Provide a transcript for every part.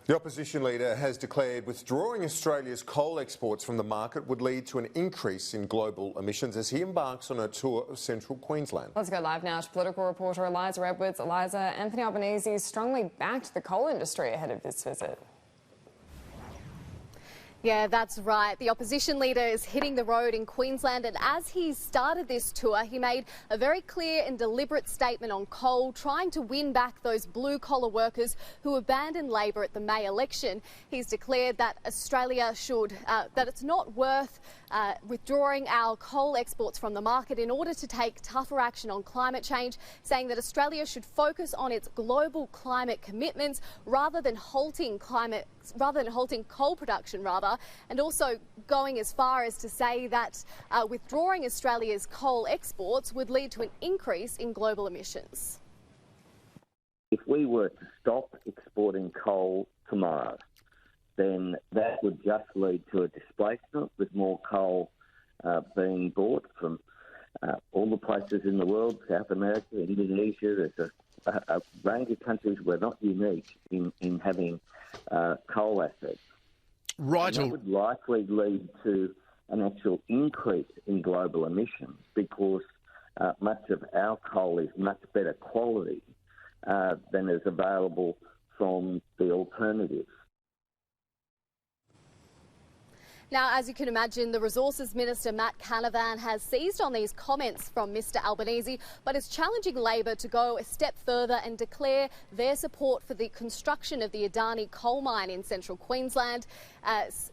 The opposition leader has declared withdrawing Australia's coal exports from the market would lead to an increase in global emissions as he embarks on a tour of central Queensland. Let's go live now to political reporter Eliza Edwards. Eliza, Anthony Albanese strongly backed the coal industry ahead of this visit. Yeah, that's right. The opposition leader is hitting the road in Queensland, and as he started this tour, he made a very clear and deliberate statement on coal, trying to win back those blue-collar workers who abandoned Labor at the May election. He's declared that Australia should, that it's not worth withdrawing our coal exports from the market in order to take tougher action on climate change, saying that Australia should focus on its global climate commitments rather than halting coal production, and also going as far as to say that withdrawing Australia's coal exports would lead to an increase in global emissions. If we were to stop exporting coal tomorrow, then that would just lead to a displacement with more coal being bought from all the places in the world, South America, Indonesia. There's a range of countries. We're not unique in having coal assets. Right. And that would likely lead to an actual increase in global emissions because much of our coal is much better quality than is available from the alternatives. Now, as you can imagine, the Resources Minister, Matt Canavan, has seized on these comments from Mr Albanese, but is challenging Labor to go a step further and declare their support for the construction of the Adani coal mine in central Queensland,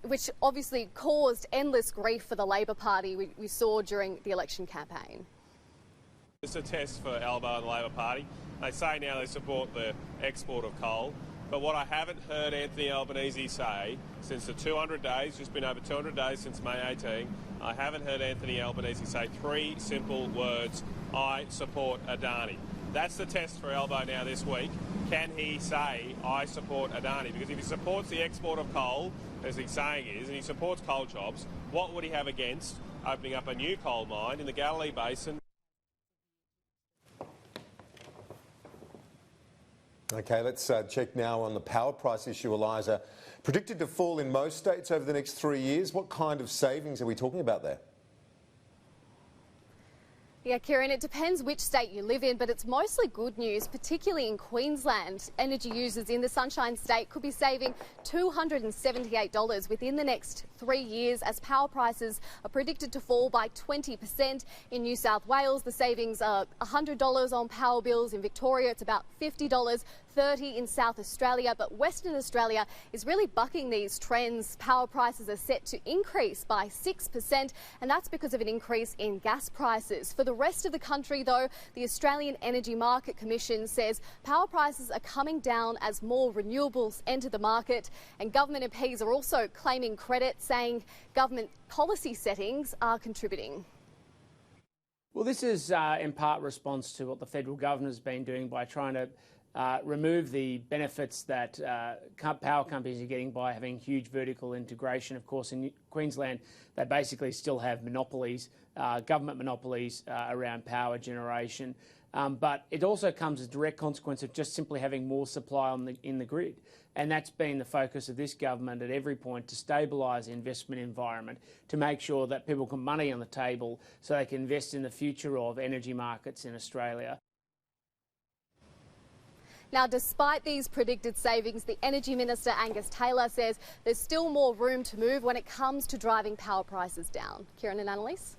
which obviously caused endless grief for the Labor Party we saw during the election campaign. It's a test for Albo and the Labor Party. They say now they support the export of coal. But what I haven't heard Anthony Albanese say since the 200 days, just been over 200 days since May 18, I haven't heard Anthony Albanese say three simple words: I support Adani. That's the test for Albo now this week. Can he say, I support Adani? Because if he supports the export of coal, as he's saying is, and he supports coal jobs, what would he have against opening up a new coal mine in the Galilee Basin? OK, let's check now on the power price issue, Eliza. Predicted to fall in most states over the next 3 years. What kind of savings are we talking about there? Yeah, Kieran, it depends which state you live in, but it's mostly good news, particularly in Queensland. Energy users in the Sunshine State could be saving $278 within the next 3 years as power prices are predicted to fall by 20%. In New South Wales, the savings are $100 on power bills. In Victoria, it's about $50. $30 in South Australia, but Western Australia is really bucking these trends. Power prices are set to increase by 6%, and that's because of an increase in gas prices. For the rest of the country, though, the Australian Energy Market Commission says power prices are coming down as more renewables enter the market, and government MPs are also claiming credit, saying government policy settings are contributing. Well, this is in part response to what the federal government has been doing by trying to remove the benefits that power companies are getting by having huge vertical integration. Of course, in Queensland, they basically still have monopolies, government monopolies around power generation. But it also comes as a direct consequence of just simply having more supply in the grid. And that's been the focus of this government at every point, to stabilise the investment environment, to make sure that people can money on the table so they can invest in the future of energy markets in Australia. Now, despite these predicted savings, the Energy Minister, Angus Taylor, says there's still more room to move when it comes to driving power prices down. Kieran and Annalise?